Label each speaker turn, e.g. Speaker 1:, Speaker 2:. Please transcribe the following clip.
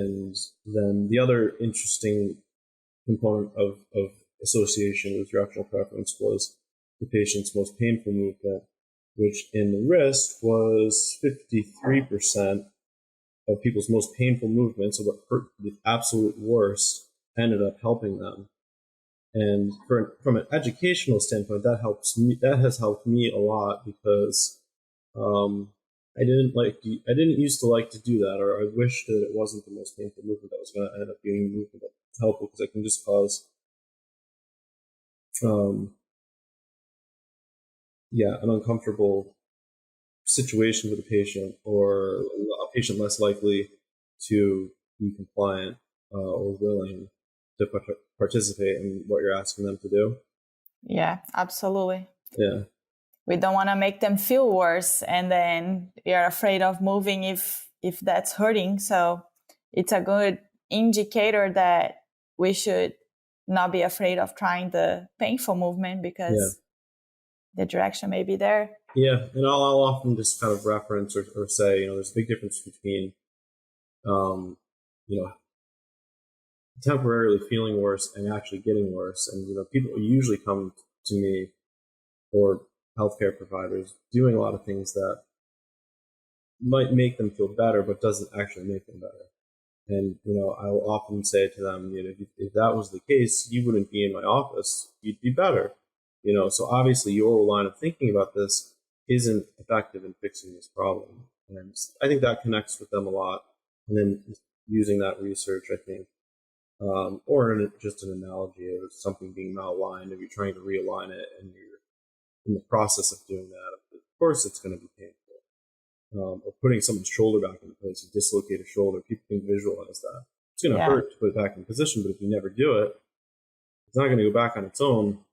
Speaker 1: And then the other interesting component of association with directional preference was the patient's most painful movement, which in the wrist was 53% of people's most painful movements, so what hurt the absolute worst, ended up helping them. And from an educational standpoint, that has helped me a lot, because I didn't used to like to do that, or I wish that it wasn't the most painful movement that was going to end up being a movement that's helpful, because it can just cause an uncomfortable situation with a patient, or a patient less likely to be compliant or willing to participate in what you're asking them to do.
Speaker 2: Yeah, absolutely.
Speaker 1: Yeah.
Speaker 2: We don't want to make them feel worse, and then you're afraid of moving if that's hurting. So it's a good indicator that we should not be afraid of trying the painful movement, because the direction may be there.
Speaker 1: Yeah, and I'll often just kind of reference or say, there's a big difference between, temporarily feeling worse and actually getting worse. And, people usually come to me, or healthcare providers, doing a lot of things that might make them feel better, but doesn't actually make them better. And, I will often say to them, if that was the case, you wouldn't be in my office, you'd be better. So obviously your line of thinking about this isn't effective in fixing this problem. And I think that connects with them a lot. And then using that research, I think, or just an analogy of something being malaligned, if you're trying to realign it and you're in the process of doing that, of course it's going to be painful. Or putting someone's shoulder back into place, you dislocate a shoulder, people can visualize that. It's going to hurt to put it back in position, but if you never do it, it's not going to go back on its own.